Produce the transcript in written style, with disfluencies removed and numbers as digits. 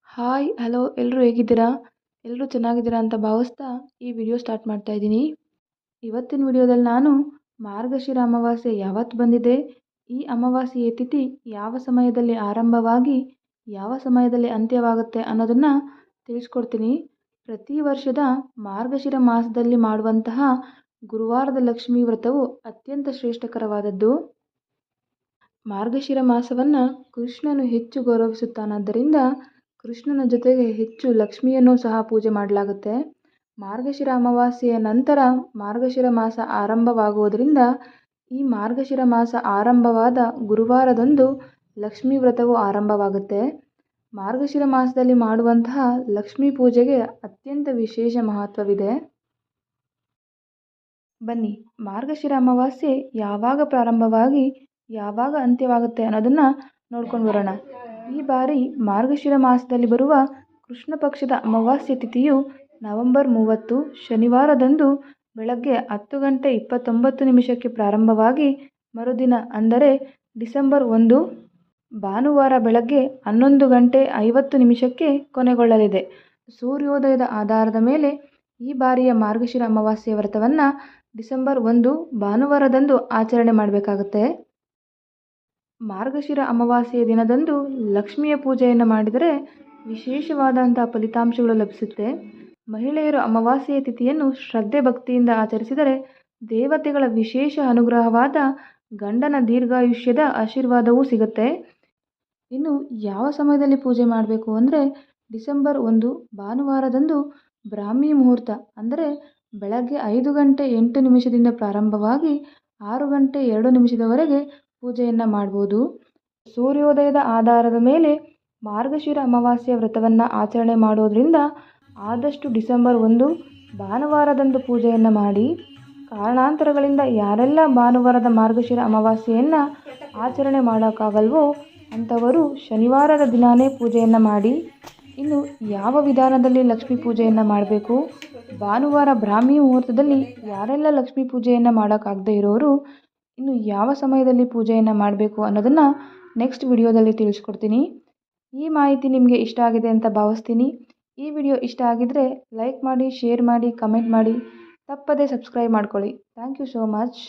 Hi hello ಎಲ್ಲರೂ ಹೇಗಿದ್ದೀರಾ? ಎಲ್ಲರೂ ಚೆನ್ನಾಗಿದ್ದೀರಾ ಅಂತ ಭಾವಿಸ್ತಾ ಈ ವಿಡಿಯೋ ಸ್ಟಾರ್ಟ್ ಮಾಡ್ತಾ ಇದ್ದೀನಿ. ಇವತ್ತಿನ ವಿಡಿಯೋದಲ್ಲಿ ನಾನು ಮಾರ್ಗಶಿರ ಅಮಾವಾಸ್ಯೆ ಯಾವತ್ತು ಬಂದಿದೆ, ಈ ಅಮಾವಾಸ್ಯೆಯ ತಿಥಿ ಯಾವ ಸಮಯದಲ್ಲಿ ಆರಂಭವಾಗಿ ಯಾವ ಸಮಯದಲ್ಲಿ ಅಂತ್ಯವಾಗುತ್ತೆ ಅನ್ನೋದನ್ನು ತಿಳಿಸ್ಕೊಡ್ತೀನಿ. ಪ್ರತಿ ವರ್ಷದ ಮಾರ್ಗಶಿರ ಮಾಸದಲ್ಲಿ ಮಾಡುವಂತಹ ಗುರುವಾರದ ಲಕ್ಷ್ಮೀ ವ್ರತವು ಅತ್ಯಂತ ಶ್ರೇಷ್ಠಕರವಾದದ್ದು. ಮಾರ್ಗಶಿರ ಮಾಸವನ್ನು ಕೃಷ್ಣನು ಹೆಚ್ಚು ಗೌರವಿಸುತ್ತಾನಾದ್ದರಿಂದ ಕೃಷ್ಣನ ಜೊತೆಗೆ ಹೆಚ್ಚು ಲಕ್ಷ್ಮಿಯನ್ನು ಸಹ ಪೂಜೆ ಮಾಡಲಾಗುತ್ತೆ. ಮಾರ್ಗಶಿರ ಅಮಾವಾಸ್ಯೆಯ ನಂತರ ಮಾರ್ಗಶಿರ ಮಾಸ ಆರಂಭವಾಗುವುದರಿಂದ ಈ ಮಾರ್ಗಶಿರ ಮಾಸ ಆರಂಭವಾದ ಗುರುವಾರದಂದು ಲಕ್ಷ್ಮೀ ವ್ರತವು ಆರಂಭವಾಗುತ್ತೆ. ಮಾರ್ಗಶಿರ ಮಾಸದಲ್ಲಿ ಮಾಡುವಂತಹ ಲಕ್ಷ್ಮೀ ಪೂಜೆಗೆ ಅತ್ಯಂತ ವಿಶೇಷ ಮಹತ್ವವಿದೆ. ಬನ್ನಿ, ಮಾರ್ಗಶಿರ ಅಮಾವಾಸ್ಯೆ ಯಾವಾಗ ಪ್ರಾರಂಭವಾಗಿ ಯಾವಾಗ ಅಂತ್ಯವಾಗುತ್ತೆ ಅನ್ನೋದನ್ನು ನೋಡ್ಕೊಂಡು ಬರೋಣ. ಈ ಬಾರಿ ಮಾರ್ಗಶಿರ ಮಾಸದಲ್ಲಿ ಬರುವ ಕೃಷ್ಣ ಪಕ್ಷದ ಅಮಾವಾಸ್ಯೆ ತಿಥಿಯು ನವೆಂಬರ್ 30 ಶನಿವಾರದಂದು ಬೆಳಗ್ಗೆ 10:29 ಪ್ರಾರಂಭವಾಗಿ ಮರುದಿನ ಅಂದರೆ ಡಿಸೆಂಬರ್ 1 ಭಾನುವಾರ ಬೆಳಗ್ಗೆ 11:50 ಕೊನೆಗೊಳ್ಳಲಿದೆ. ಸೂರ್ಯೋದಯದ ಆಧಾರದ ಮೇಲೆ ಈ ಬಾರಿಯ ಮಾರ್ಗಶಿರ ಅಮಾವಾಸ್ಯೆಯ ವ್ರತವನ್ನು ಡಿಸೆಂಬರ್ 1 ಭಾನುವಾರದಂದು ಆಚರಣೆ ಮಾಡಬೇಕಾಗುತ್ತೆ. ಮಾರ್ಗಶಿರ ಅಮಾವಾಸ್ಯೆಯ ದಿನದಂದು ಲಕ್ಷ್ಮಿಯ ಪೂಜೆಯನ್ನು ಮಾಡಿದರೆ ವಿಶೇಷವಾದಂಥ ಫಲಿತಾಂಶಗಳು ಲಭಿಸುತ್ತೆ. ಮಹಿಳೆಯರು ಅಮಾವಾಸ್ಯೆಯ ತಿಥಿಯನ್ನು ಶ್ರದ್ಧೆ ಭಕ್ತಿಯಿಂದ ಆಚರಿಸಿದರೆ ದೇವತೆಗಳ ವಿಶೇಷ ಅನುಗ್ರಹವಾದ ಗಂಡನ ದೀರ್ಘಾಯುಷ್ಯದ ಆಶೀರ್ವಾದವೂ ಸಿಗುತ್ತೆ. ಇನ್ನು ಯಾವ ಸಮಯದಲ್ಲಿ ಪೂಜೆ ಮಾಡಬೇಕು ಅಂದರೆ ಡಿಸೆಂಬರ್ 1 ಭಾನುವಾರದಂದು ಬ್ರಾಹ್ಮಿ ಮುಹೂರ್ತ ಅಂದರೆ ಬೆಳಗ್ಗೆ 5:08 ಪ್ರಾರಂಭವಾಗಿ 6:02 ಪೂಜೆಯನ್ನು ಮಾಡ್ಬೋದು. ಸೂರ್ಯೋದಯದ ಆಧಾರದ ಮೇಲೆ ಮಾರ್ಗಶಿರ ಅಮಾವಾಸ್ಯೆಯ ವ್ರತವನ್ನು ಆಚರಣೆ ಮಾಡೋದ್ರಿಂದ ಆದಷ್ಟು ಡಿಸೆಂಬರ್ 1 ಭಾನುವಾರದಂದು ಪೂಜೆಯನ್ನು ಮಾಡಿ. ಕಾರಣಾಂತರಗಳಿಂದ ಯಾರೆಲ್ಲ ಭಾನುವಾರದ ಮಾರ್ಗಶಿರ ಅಮಾವಾಸ್ಯೆಯನ್ನು ಆಚರಣೆ ಮಾಡೋಕ್ಕಾಗಲ್ವೋ ಅಂಥವರು ಶನಿವಾರದ ದಿನಾನೇ ಪೂಜೆಯನ್ನು ಮಾಡಿ. ಇನ್ನು ಯಾವ ವಿಧಾನದಲ್ಲಿ ಲಕ್ಷ್ಮೀ ಪೂಜೆಯನ್ನು ಮಾಡಬೇಕು, ಭಾನುವಾರ ಬ್ರಾಹ್ಮಿ ಮುಹೂರ್ತದಲ್ಲಿ ಯಾರೆಲ್ಲ ಲಕ್ಷ್ಮೀ ಪೂಜೆಯನ್ನು ಮಾಡೋಕ್ಕಾಗದೇ ಇರೋರು ಇನ್ನು ಯಾವ ಸಮಯದಲ್ಲಿ ಪೂಜೆಯನ್ನು ಮಾಡಬೇಕು ಅನ್ನೋದನ್ನು ನೆಕ್ಸ್ಟ್ ವಿಡಿಯೋದಲ್ಲಿ ತಿಳಿಸ್ಕೊಡ್ತೀನಿ. ಈ ಮಾಹಿತಿ ನಿಮಗೆ ಇಷ್ಟ ಆಗಿದೆ ಅಂತ ಭಾವಿಸ್ತೀನಿ. ಈ ವಿಡಿಯೋ ಇಷ್ಟ ಆಗಿದ್ದರೆ ಲೈಕ್ ಮಾಡಿ, ಶೇರ್ ಮಾಡಿ, ಕಮೆಂಟ್ ಮಾಡಿ, ತಪ್ಪದೇ ಸಬ್ಸ್ಕ್ರೈಬ್ ಮಾಡ್ಕೊಳ್ಳಿ. Thank you so much.